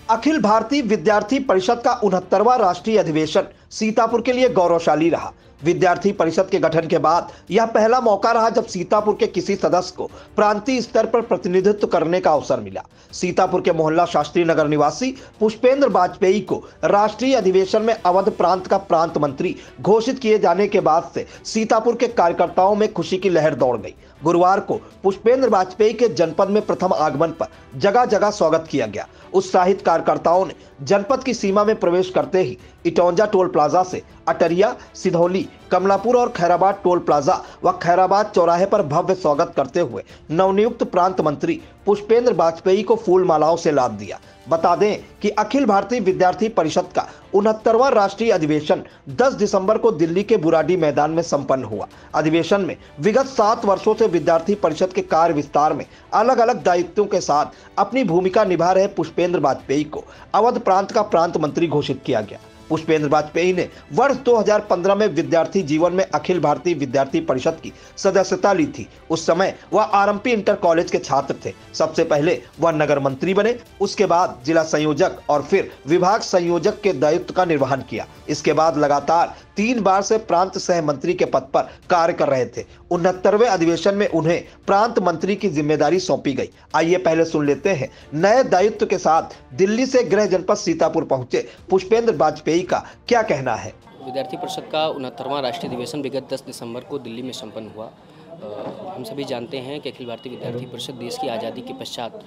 अखिल भारतीय विद्यार्थी परिषद का 69वां राष्ट्रीय अधिवेशन सीतापुर के लिए गौरवशाली रहा। विद्यार्थी परिषद के गठन के बाद यह पहला मौका रहा जब सीतापुर के किसी सदस्य को प्रांतीय स्तर पर प्रतिनिधित्व करने का अवसर मिला। सीतापुर के मोहल्ला शास्त्री नगर निवासी पुष्पेंद्र वाजपेयी को राष्ट्रीय अधिवेशन में अवध प्रांत का प्रांत मंत्री घोषित किए जाने के बाद से सीतापुर के कार्यकर्ताओं में खुशी की लहर दौड़ गई। गुरुवार को पुष्पेंद्र वाजपेयी के जनपद में प्रथम आगमन पर जगह जगह स्वागत किया गया। उत्साहित कार्यकर्ताओं ने जनपद की सीमा में प्रवेश करते ही इटौंजा टोल प्लाजा से अटरिया, सिधौली, कमलापुर और खैराबाद टोल प्लाजा व खैराबाद चौराहे पर भव्य स्वागत करते हुए नवनियुक्त प्रांत मंत्री पुष्पेंद्र वाजपेयी को फूल मालाओं से लाद दिया। बता दें कि अखिल भारतीय विद्यार्थी परिषद का 69वां राष्ट्रीय अधिवेशन 10 दिसंबर को दिल्ली के बुराडी मैदान में संपन्न हुआ। अधिवेशन में विगत 7 वर्षों से विद्यार्थी परिषद के कार्य विस्तार में अलग अलग दायित्वों के साथ अपनी भूमिका निभा रहे पुष्पेंद्र वाजपेयी को अवध प्रांत का प्रांत मंत्री घोषित किया गया। पुष्पेंद्र वाजपेयी ने वर्ष 2015 में विद्यार्थी जीवन में अखिल भारतीय विद्यार्थी परिषद की सदस्यता ली थी। उस समय वह आरएमपी इंटर कॉलेज के छात्र थे। सबसे पहले वह नगर मंत्री बने, उसके बाद जिला संयोजक और फिर विभाग संयोजक के दायित्व का निर्वहन किया। इसके बाद लगातार 3 बार से प्रांत सह मंत्री के पद पर कार्य कर रहे थे। 69वें अधिवेशन में उन्हें प्रांत मंत्री की जिम्मेदारी सौंपी गई। आइए पहले सुन लेते हैं नए दायित्व के साथ दिल्ली से गृह जनपद सीतापुर पहुंचे पुष्पेंद्र वाजपेयी का क्या कहना है। विद्यार्थी परिषद का 69वां राष्ट्रीय अधिवेशन विगत 10 दिसंबर को दिल्ली में संपन्न हुआ। हम सभी जानते हैं कि अखिल भारतीय विद्यार्थी परिषद देश की आज़ादी के पश्चात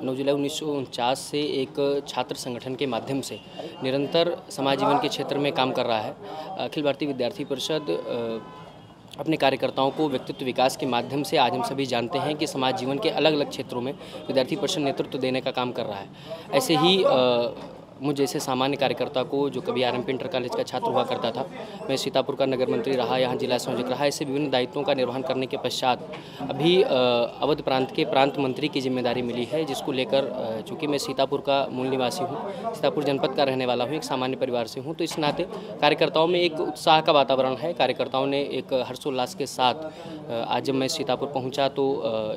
9 जुलाई 1949 से एक छात्र संगठन के माध्यम से निरंतर समाज जीवन के क्षेत्र में काम कर रहा है। अखिल भारतीय विद्यार्थी परिषद अपने कार्यकर्ताओं को व्यक्तित्व विकास के माध्यम से आज हम सभी जानते हैं कि समाज जीवन के अलग अलग क्षेत्रों में विद्यार्थी परिषद नेतृत्व देने का काम कर रहा है। ऐसे ही मुझ जैसे सामान्य कार्यकर्ता को, जो कभी आरएमपी इंटर कॉलेज का छात्र हुआ करता था, मैं सीतापुर का नगर मंत्री रहा, यहाँ जिला संयोजक रहा, ऐसे विभिन्न दायित्वों का निर्वहन करने के पश्चात अभी अवध प्रांत के प्रांत मंत्री की जिम्मेदारी मिली है, जिसको लेकर चूँकि मैं सीतापुर का मूल निवासी हूँ, सीतापुर जनपद का रहने वाला हूँ, एक सामान्य परिवार से हूँ, तो इस नाते कार्यकर्ताओं में एक उत्साह का वातावरण है। कार्यकर्ताओं ने एक हर्षोल्लास के साथ आज जब मैं सीतापुर पहुँचा तो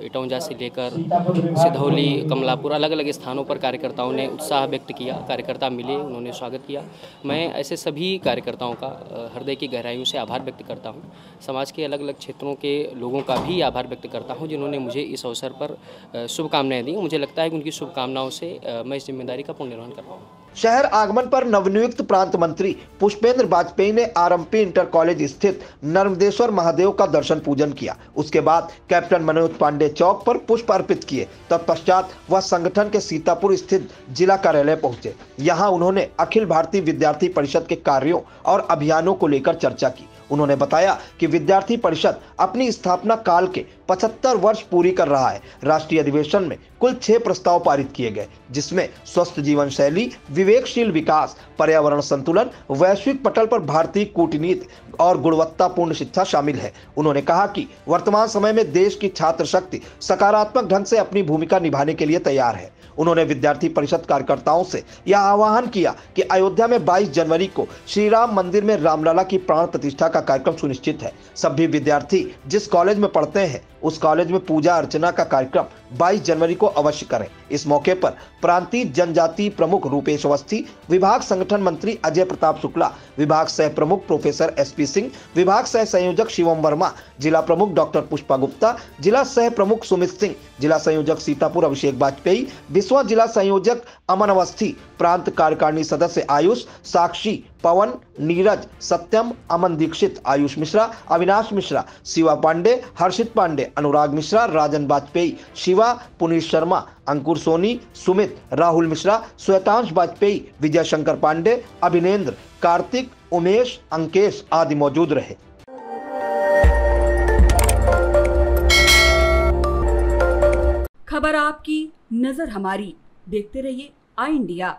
इटौंजा से लेकर सिधौली, कमलापुर अलग अलग स्थानों पर कार्यकर्ताओं ने उत्साह व्यक्त किया। कार्यकर्ता मिले, उन्होंने स्वागत किया। मैं ऐसे सभी कार्यकर्ताओं का हृदय की गहराइयों से आभार व्यक्त करता हूं। समाज के अलग अलग क्षेत्रों के लोगों का भी आभार व्यक्त करता हूं, जिन्होंने मुझे इस अवसर पर शुभकामनाएं दी। मुझे लगता है कि उनकी शुभकामनाओं से मैं इस जिम्मेदारी का पूर्ण निर्वहन कर रहा हूँ। शहर आगमन पर नवनियुक्त प्रांत मंत्री पुष्पेंद्र वाजपेयी ने आरएमपी इंटर कॉलेज स्थित नर्मदेश्वर महादेव का दर्शन पूजन किया। उसके बाद कैप्टन मनोज पांडे चौक पर पुष्प अर्पित किए। तत्पश्चात वह संगठन के सीतापुर स्थित जिला कार्यालय पहुंचे। यहां उन्होंने अखिल भारतीय विद्यार्थी परिषद के कार्यों और अभियानों को लेकर चर्चा की। उन्होंने बताया कि विद्यार्थी परिषद अपनी स्थापना काल के 75 वर्ष पूरी कर रहा है। राष्ट्रीय अधिवेशन में कुल 6 प्रस्ताव पारित किए गए, जिसमें स्वस्थ जीवन शैली, विवेकशील विकास, पर्यावरण संतुलन, वैश्विक पटल पर भारतीय कूटनीति और गुणवत्तापूर्ण शिक्षा शामिल है। उन्होंने कहा कि वर्तमान समय में देश की छात्र शक्ति सकारात्मक ढंग से अपनी भूमिका निभाने के लिए तैयार है। उन्होंने विद्यार्थी परिषद कार्यकर्ताओं से यह आह्वान किया कि अयोध्या में 22 जनवरी को श्री राम मंदिर में रामलला की प्राण प्रतिष्ठा का कार्यक्रम सुनिश्चित है। सभी विद्यार्थी जिस कॉलेज में पढ़ते हैं उस कॉलेज में पूजा अर्चना का कार्यक्रम 22 जनवरी को अवश्य करें। इस मौके पर प्रांतीय जनजाति प्रमुख रूपेश अवस्थी, विभाग संगठन मंत्री अजय प्रताप शुक्ला, विभाग सह प्रमुख प्रोफेसर एसपी सिंह, विभाग सह संयोजक शिवम वर्मा, जिला प्रमुख डॉक्टर पुष्पा गुप्ता, जिला सह प्रमुख सुमित सिंह, जिला संयोजक सीतापुर अभिषेक वाजपेयी, विश्व जिला संयोजक अमन अवस्थी, प्रांत कार्यकारिणी सदस्य आयुष, साक्षी, पवन, नीरज, सत्यम, अमन दीक्षित, आयुष मिश्रा, अविनाश मिश्रा, शिवा पांडे, हर्षित पांडे, अनुराग मिश्रा, राजन वाजपेयी, शिवा, पुनीत शर्मा, अंकुर सोनी, सुमित, राहुल मिश्रा, श्वेतांश वाजपेयी, विजय शंकर पांडे, अभिनेंद्र, कार्तिक, उमेश, अंकेश आदि मौजूद रहे। खबर आपकी, नजर हमारी। देखते रहिए आई इंडिया।